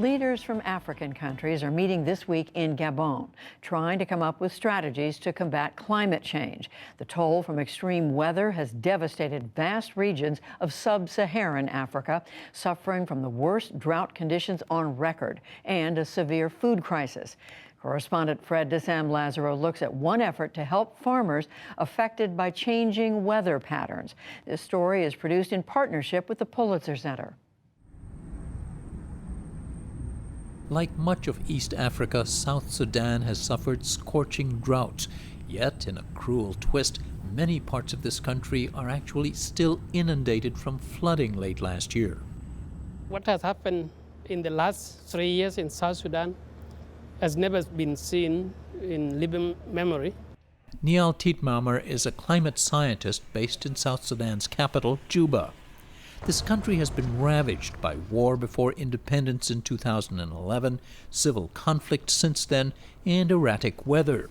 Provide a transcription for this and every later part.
Leaders from African countries are meeting this week in Gabon, trying to come up with strategies to combat climate change. The toll from extreme weather has devastated vast regions of sub-Saharan Africa, suffering from the worst drought conditions on record and a severe food crisis. Correspondent Fred de Sam Lazaro looks at one effort to help farmers affected by changing weather patterns. This story is produced in partnership with the Pulitzer Center. Like much of East Africa, South Sudan has suffered scorching droughts. Yet, in a cruel twist, many parts of this country are actually still inundated from flooding late last year. What has happened in the last 3 years in South Sudan has never been seen in living memory. Niall Tietmamer is a climate scientist based in South Sudan's capital, Juba. This country has been ravaged by war before independence in 2011, civil conflict since then, and erratic weather.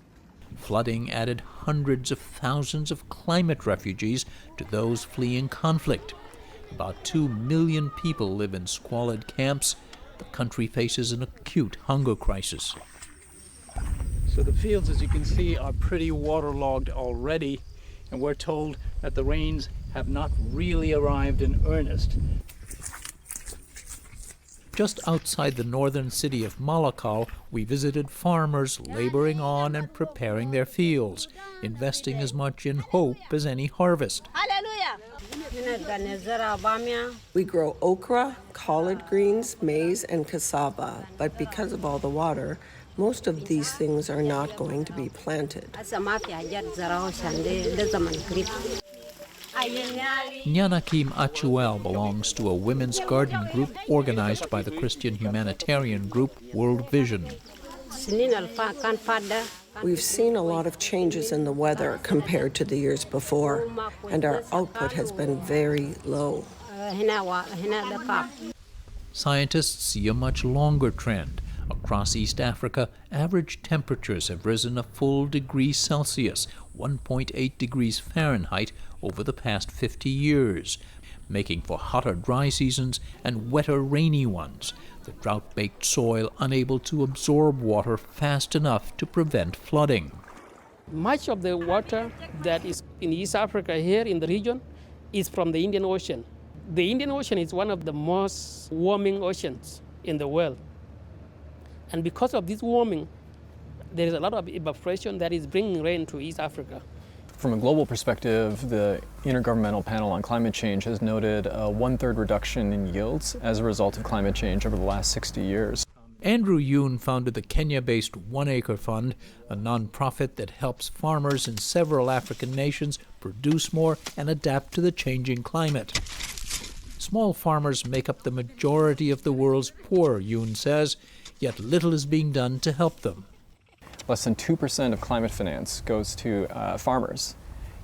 Flooding added hundreds of thousands of climate refugees to those fleeing conflict. About 2 million people live in squalid camps. The country faces an acute hunger crisis. So the fields, as you can see, are pretty waterlogged already, and we're told that the rains have not really arrived in earnest. Just outside the northern city of Malakal, we visited farmers laboring on and preparing their fields, investing as much in hope as any harvest. We grow okra, collard greens, maize, and cassava, but because of all the water, most of these things are not going to be planted. Nyanakim Achuel belongs to a women's garden group organized by the Christian humanitarian group World Vision. We've seen a lot of changes in the weather compared to the years before, and our output has been very low. Scientists see a much longer trend. Across East Africa, average temperatures have risen a full degree Celsius, 1.8 degrees Fahrenheit, over the past 50 years, making for hotter dry seasons and wetter rainy ones, the drought-baked soil unable to absorb water fast enough to prevent flooding. Much of the water that is in East Africa here in the region is from the Indian Ocean. The Indian Ocean is one of the most warming oceans in the world. And because of this warming, there is a lot of evaporation that is bringing rain to East Africa. From a global perspective, the Intergovernmental Panel on Climate Change has noted a 1/3 reduction in yields as a result of climate change over the last 60 years. Andrew Yoon founded the Kenya-based One Acre Fund, a nonprofit that helps farmers in several African nations produce more and adapt to the changing climate. Small farmers make up the majority of the world's poor, Yoon says, yet little is being done to help them. Less than 2% of climate finance goes to farmers.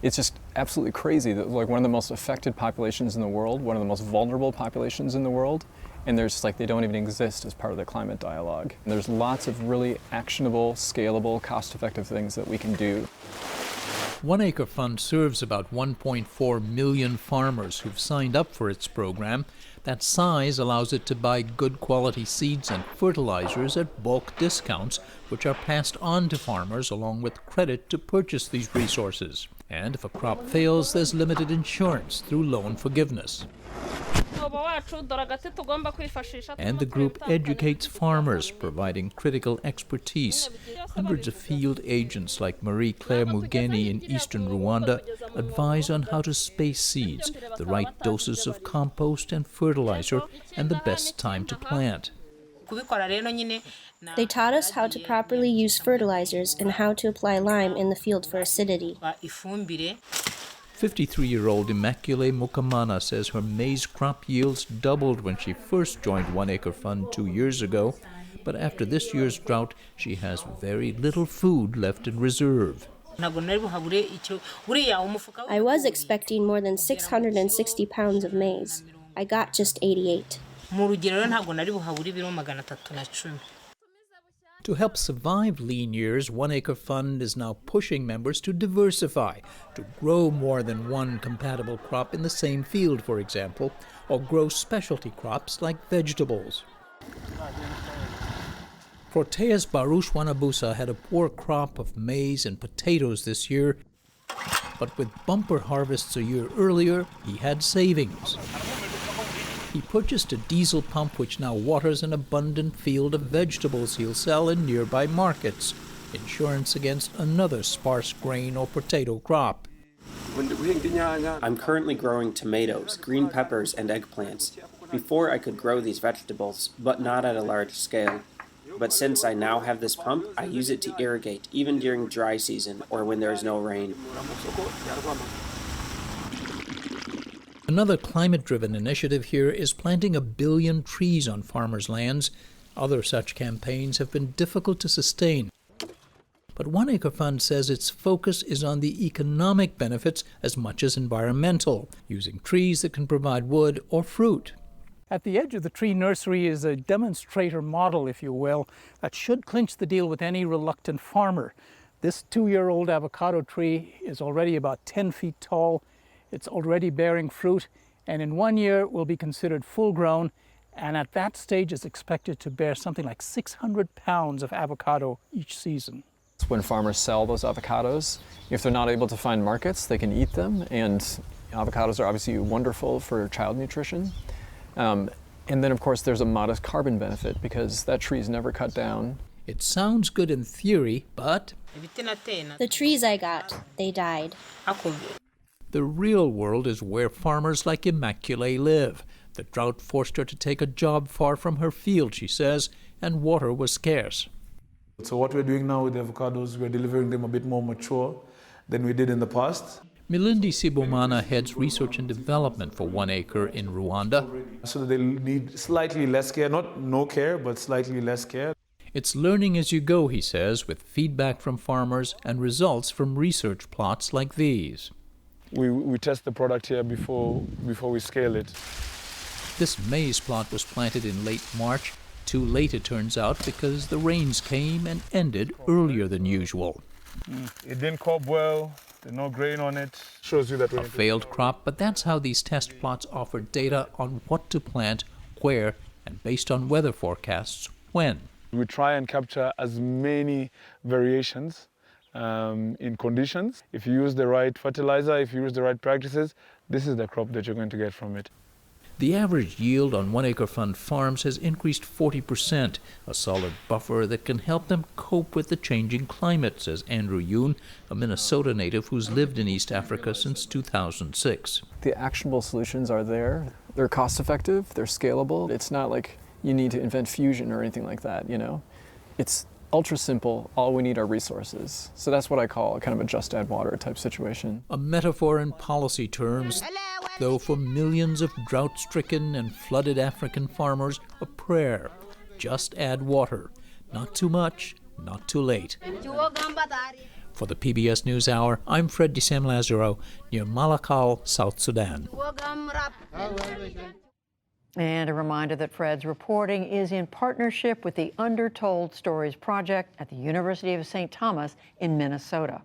It's just absolutely crazy that like one of the most affected populations in the world, one of the most vulnerable populations in the world, and there's like they don't even exist as part of the climate dialogue. And there's lots of really actionable, scalable, cost-effective things that we can do. One Acre Fund serves about 1.4 million farmers who've signed up for its program. That size allows it to buy good quality seeds and fertilizers at bulk discounts, which are passed on to farmers along with credit to purchase these resources. And if a crop fails, there's limited insurance through loan forgiveness. And the group educates farmers, providing critical expertise. Hundreds of field agents like Marie-Claire Mugeni in eastern Rwanda advise on how to space seeds, the right doses of compost and fertilizer, and the best time to plant. They taught us how to properly use fertilizers and how to apply lime in the field for acidity. 53-year-old Immaculée Mukamana says her maize crop yields doubled when she first joined One Acre Fund 2 years ago, but after this year's drought, she has very little food left in reserve. I was expecting more than 660 pounds of maize. I got just 88. To help survive lean years, One Acre Fund is now pushing members to diversify, to grow more than one compatible crop in the same field, for example, or grow specialty crops like vegetables. Proteus Baruch Wanabusa had a poor crop of maize and potatoes this year, but with bumper harvests a year earlier, he had savings. He purchased a diesel pump which now waters an abundant field of vegetables he'll sell in nearby markets, insurance against another sparse grain or potato crop. I'm currently growing tomatoes, green peppers, and eggplants. Before I could grow these vegetables, but not at a large scale. But since I now have this pump, I use it to irrigate, even during dry season or when there is no rain. Another climate-driven initiative here is planting 1 billion trees on farmers' lands. Other such campaigns have been difficult to sustain. But One Acre Fund says its focus is on the economic benefits as much as environmental, using trees that can provide wood or fruit. At the edge of the tree nursery is a demonstrator model, if you will, that should clinch the deal with any reluctant farmer. This 2-year-old avocado tree is already about 10 feet tall. It's already bearing fruit, and in 1 year will be considered full-grown, and at that stage is expected to bear something like 600 pounds of avocado each season. When farmers sell those avocados, if they're not able to find markets, they can eat them, and avocados are obviously wonderful for child nutrition. And then, of course, there's a modest carbon benefit because that tree is never cut down. It sounds good in theory, but The trees I got, they died. the real world is where farmers like Immaculée live. The drought forced her to take a job far from her field, she says, and water was scarce. So what we're doing now with the avocados, we're delivering them a bit more mature than we did in the past. Milindi Sibomana heads research and development for One Acre in Rwanda. So that they'll need slightly less care, not no care, but slightly less care. It's learning as you go, he says, with feedback from farmers and results from research plots like these. We test the product here before we scale it. This maize plot was planted in late March. Too late, it turns out, because the rains came and ended earlier than usual. It didn't cob well, there's no grain on it. Shows you that A failed crop, but that's how these test plots offer data on what to plant, where, and based on weather forecasts, when. We try and capture as many variations in conditions. If you use the right fertilizer, if you use the right practices, this is the crop that you're going to get from it. The average yield on One Acre Fund farms has increased 40%, a solid buffer that can help them cope with the changing climate, says Andrew Yoon, a Minnesota native who's lived in East Africa since 2006. The actionable solutions are there. They're cost effective, they're scalable. It's not like you need to invent fusion or anything like that, you know. It's ultra simple, all we need are resources. So that's what I call kind of a just add water type situation. A metaphor in policy terms, though for millions of drought-stricken and flooded African farmers, a prayer. Just add water. Not too much, not too late. For the PBS NewsHour, I'm Fred Disem Lazaro, near Malakal, South Sudan. And a reminder that Fred's reporting is in partnership with the Undertold Stories Project at the University of St. Thomas in Minnesota.